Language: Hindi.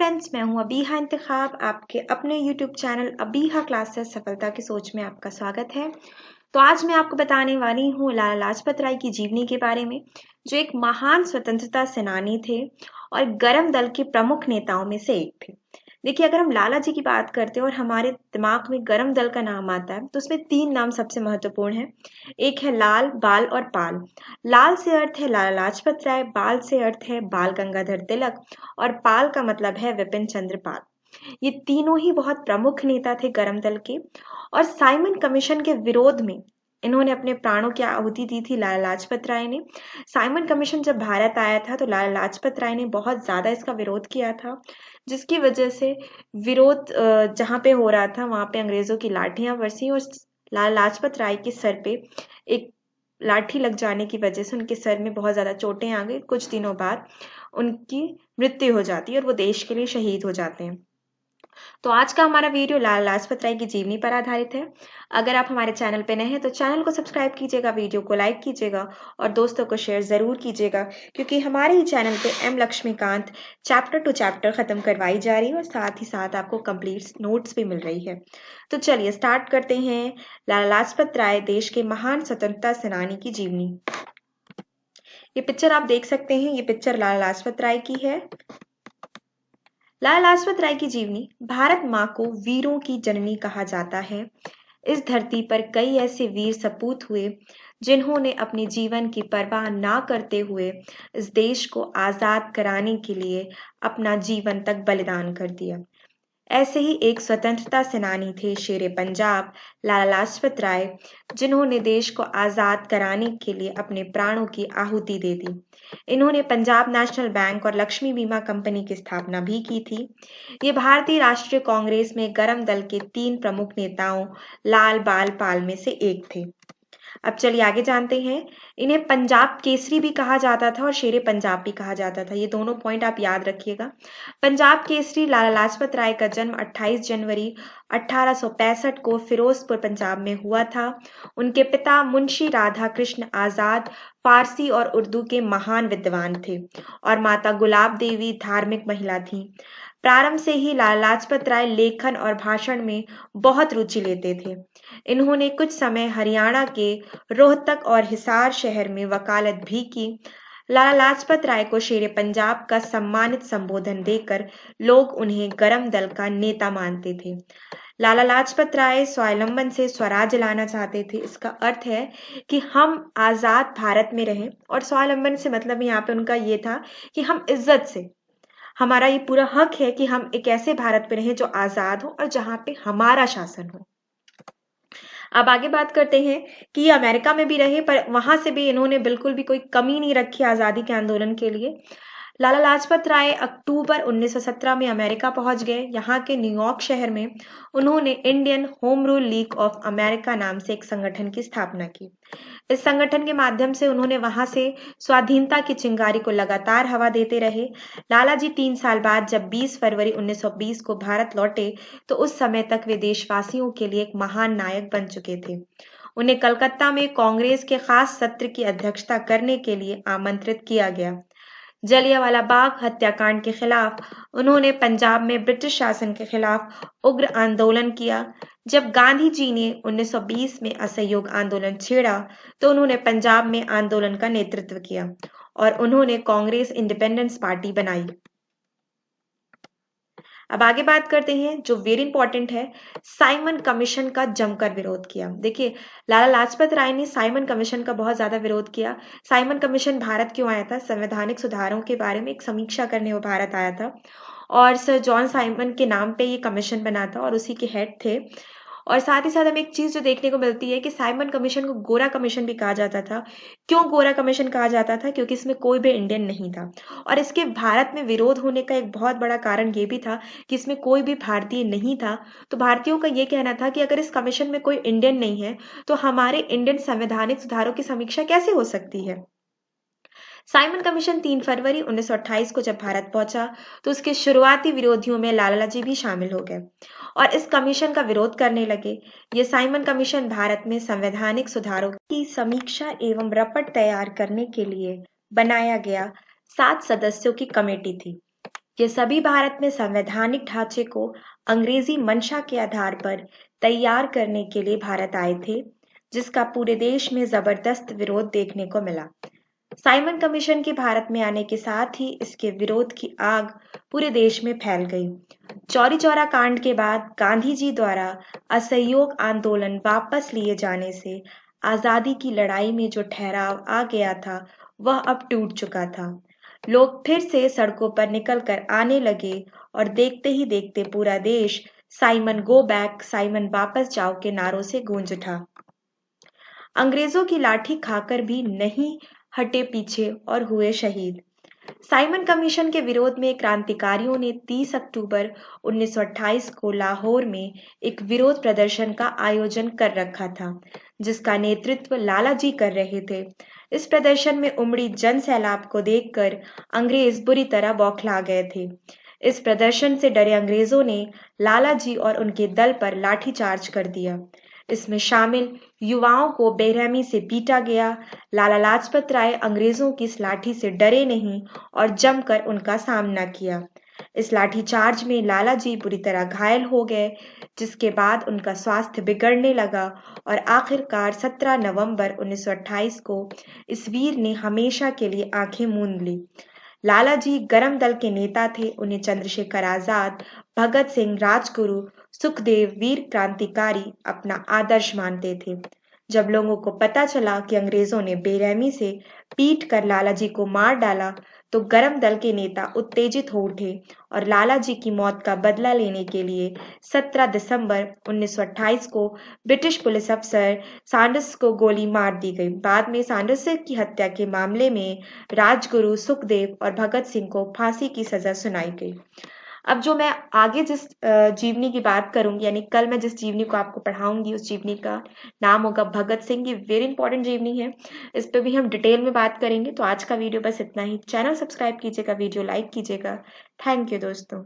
फ्रेंड्स, मैं हूं अबीहा इंतखाब। आपके अपने यूट्यूब चैनल अबीहा क्लासेस सफलता की सोच में आपका स्वागत है। तो आज मैं आपको बताने वाली हूं लाला लाजपत राय की जीवनी के बारे में, जो एक महान स्वतंत्रता सेनानी थे और गरम दल के प्रमुख नेताओं में से एक थे। देखिए, अगर हम लाला जी की बात करते हैं और हमारे दिमाग में गरम दल का नाम आता है, तो उसमें 3 नाम सबसे महत्वपूर्ण है। एक है लाल, बाल और पाल। लाल से अर्थ है लाला लाजपत राय, बाल से अर्थ है बाल गंगाधर तिलक और पाल का मतलब है विपिन चंद्र पाल। ये तीनों ही बहुत प्रमुख नेता थे गरम दल के, और साइमन कमीशन के विरोध में इन्होंने अपने प्राणों की आहुति दी थी लाला लाजपत राय ने। साइमन कमीशन जब भारत आया था तो लाला लाजपत राय ने बहुत ज्यादा इसका विरोध किया था, जिसकी वजह से विरोध जहाँ पे हो रहा था वहां पे अंग्रेजों की लाठियां बरसी और लाला लाजपत राय के सर पे एक लाठी लग जाने की वजह से उनके सर में बहुत ज्यादा चोटें आ गई। कुछ दिनों बाद उनकी मृत्यु हो जाती है और वो देश के लिए शहीद हो जाते हैं। तो आज का हमारा वीडियो लाला लाजपत राय की जीवनी पर आधारित है। अगर आप हमारे चैनल पे नए हैं तो चैनल को सब्सक्राइब कीजिएगा, वीडियो को लाइक कीजिएगा और दोस्तों को शेयर जरूर कीजिएगा, क्योंकि हमारे ही चैनल पे M Laxmikanth chapter two chapter खत्म करवाई जा रही है और साथ ही साथ आपको कंप्लीट नोट्स भी मिल रही है। तो चलिए स्टार्ट करते हैं लाला लाजपत राय, देश के महान स्वतंत्रता सेनानी की जीवनी। ये पिक्चर आप देख सकते हैं, ये पिक्चर लाला लाजपत राय की है। लाला लाजपत राय की जीवनी। भारत माँ को वीरों की जननी कहा जाता है। इस धरती पर कई ऐसे वीर सपूत हुए जिन्होंने अपने जीवन की परवाह ना करते हुए इस देश को आजाद कराने के लिए अपना जीवन तक बलिदान कर दिया। ऐसे ही एक स्वतंत्रता सेनानी थे शेरे पंजाब लाला लाजपत राय, जिन्होंने देश को आजाद कराने के लिए अपने प्राणों की आहुति दे दी। इन्होंने पंजाब नेशनल बैंक और लक्ष्मी बीमा कंपनी की स्थापना भी की थी। ये भारतीय राष्ट्रीय कांग्रेस में गरम दल के 3 प्रमुख नेताओं लाल, बाल, पाल में से एक थे। अब चलिए आगे जानते हैं। इन्हें पंजाब केसरी भी कहा जाता था और शेरे पंजाब भी कहा जाता था। ये दोनों पॉइंट आप याद रखिएगा। पंजाब केसरी लाला लाजपत राय का जन्म 28 जनवरी 1865 को फिरोजपुर पंजाब में हुआ था। उनके पिता मुंशी राधा कृष्ण आजाद फारसी और उर्दू के महान विद्वान थे और माता गुलाब देवी धार्मिक महिला थी। प्रारंभ से ही लाला लाजपत राय लेखन और भाषण में बहुत रुचि लेते थे। इन्होंने कुछ समय हरियाणा के रोहतक और हिसार शहर में वकालत भी की। लाला लाजपत राय को शेरे पंजाब का सम्मानित संबोधन देकर लोग उन्हें गरम दल का नेता मानते थे। लाला लाजपत राय स्वावलंबन से स्वराज्य लाना चाहते थे। इसका अर्थ है कि हम आजाद भारत में रहें, और स्वावलंबन से मतलब यहाँ पे उनका ये था कि हम इज्जत से, हमारा ये पूरा हक है कि हम एक ऐसे भारत में रहें जो आजाद हो और जहां पे हमारा शासन हो। अब आगे बात करते हैं कि ये अमेरिका में भी रहे, पर वहां से भी इन्होंने बिल्कुल भी कोई कमी नहीं रखी आजादी के आंदोलन के लिए। लाला लाजपत राय अक्टूबर 1917 में अमेरिका पहुंच गए। यहाँ के न्यूयॉर्क शहर में उन्होंने Indian home rule league of America नाम से एक संगठन की स्थापना की। इस संगठन के माध्यम से उन्होंने वहां से स्वाधीनता की चिंगारी को लगातार हवा देते रहे। लाला जी 3 साल बाद जब 20 फरवरी 1920 को भारत लौटे, तो उस समय तक वे देशवासियों के लिए एक महान नायक बन चुके थे। उन्हें कलकत्ता में कांग्रेस के खास सत्र की अध्यक्षता करने के लिए आमंत्रित किया गया। जलियांवाला बाग हत्याकांड के खिलाफ उन्होंने पंजाब में ब्रिटिश शासन के खिलाफ उग्र आंदोलन किया। जब गांधी जी ने 1920 में असहयोग आंदोलन छेड़ा, तो उन्होंने पंजाब में आंदोलन का नेतृत्व किया और उन्होंने कांग्रेस इंडिपेंडेंस पार्टी बनाई। अब आगे बात करते हैं जो वेरी इंपॉर्टेंट है, साइमन कमीशन का जमकर विरोध किया। देखिए, लाला लाजपत राय ने साइमन कमीशन का बहुत ज्यादा विरोध किया। साइमन कमीशन भारत क्यों आया था? संवैधानिक सुधारों के बारे में एक समीक्षा करने वो भारत आया था, और सर जॉन साइमन के नाम पे ये कमीशन बना था और उसी के हेड थे। और साथ ही साथ हमें एक चीज जो देखने को मिलती है कि साइमन कमीशन को गोरा कमीशन भी कहा जाता था। क्यों गोरा कमीशन कहा जाता था? क्योंकि इसमें कोई भी इंडियन नहीं था, और इसके भारत में विरोध होने का एक बहुत बड़ा कारण ये भी था कि इसमें कोई भी भारतीय नहीं था। तो भारतीयों का ये कहना था कि अगर इस कमीशन में कोई इंडियन नहीं है तो हमारे इंडियन संवैधानिक सुधारों की समीक्षा कैसे हो सकती है। साइमन कमीशन 3 फरवरी 1928 को जब भारत पहुंचा, तो उसके शुरुआती विरोधियों में लाला जी भी शामिल हो गए और इस कमीशन का विरोध करने लगे। ये साइमन कमीशन भारत में संवैधानिक सुधारों की समीक्षा एवं रपट तैयार करने के लिए बनाया गया 7 सदस्यों की कमेटी थी। ये सभी भारत में संवैधानिक ढांचे को अंग्रेजी मंशा के आधार पर तैयार करने के लिए भारत आए थे, जिसका पूरे देश में जबरदस्त विरोध देखने को मिला। साइमन कमीशन के भारत में आने के साथ ही इसके विरोध की आग पूरे देश में फैल गई। चौरी चौरा कांड के बाद गांधी जी द्वारा असहयोग आंदोलन वापस लिए जाने से आजादी की लड़ाई में जो ठहराव आ गया था वह अब टूट चुका था। लोग फिर से सड़कों पर निकलकर आने लगे और देखते ही देखते पूरा देश साइमन गो बैक, साइमन वापस जाओ के नारों से गूंज उठा। अंग्रेजों की लाठी खाकर भी नहीं हटे पीछे और हुए शहीद। साइमन कमीशन के विरोध में क्रांतिकारियों ने 30 अक्टूबर 1928 को लाहौर में एक विरोध प्रदर्शन का आयोजन कर रखा था, जिसका नेतृत्व लाला जी कर रहे थे। इस प्रदर्शन में उमड़ी जन सैलाब को देखकर अंग्रेज बुरी तरह बौखला गए थे। इस प्रदर्शन से डरे अंग्रेजों ने लाला जी और उनके दल पर लाठीचार्ज कर दिया। इसमें शामिल युवाओं को बेरहमी से पीटा गया। लाला लाजपत राय अंग्रेजों की इस लाठी से डरे नहीं और जमकर उनका सामना किया। इस लाठीचार्ज में लाला जी बुरी तरह घायल हो गए, जिसके बाद उनका स्वास्थ्य बिगड़ने लगा और आखिरकार 17 नवंबर 1928 को इस वीर ने हमेशा के लिए आंखें मूंद ली। लाला जी गरम दल के नेता थे। उन्हें चंद्रशेखर आजाद, भगत सिंह, राजगुरु, सुखदेव, वीर क्रांतिकारी अपना आदर्श मानते थे। जब लोगों को पता चला कि अंग्रेजों ने बेरहमी से पीट कर लाला जी को मार डाला, तो गरम दल के नेता उत्तेजित हो उठे और लाला जी की मौत का बदला लेने के लिए 17 दिसंबर 1928 को ब्रिटिश पुलिस अफसर सैंडर्स को गोली मार दी गई। बाद में सैंडर्स की हत्या के मामले में राजगुरु, सुखदेव और भगत सिंह को फांसी की सजा सुनाई गई। अब जो मैं आगे जिस जीवनी की बात करूंगी, यानी कल मैं जिस जीवनी को आपको पढ़ाऊंगी, उस जीवनी का नाम होगा भगत सिंह। ये वेरी इंपॉर्टेंट जीवनी है, इस पे भी हम डिटेल में बात करेंगे। तो आज का वीडियो बस इतना ही। चैनल सब्सक्राइब कीजिएगा, वीडियो लाइक कीजिएगा। थैंक यू दोस्तों।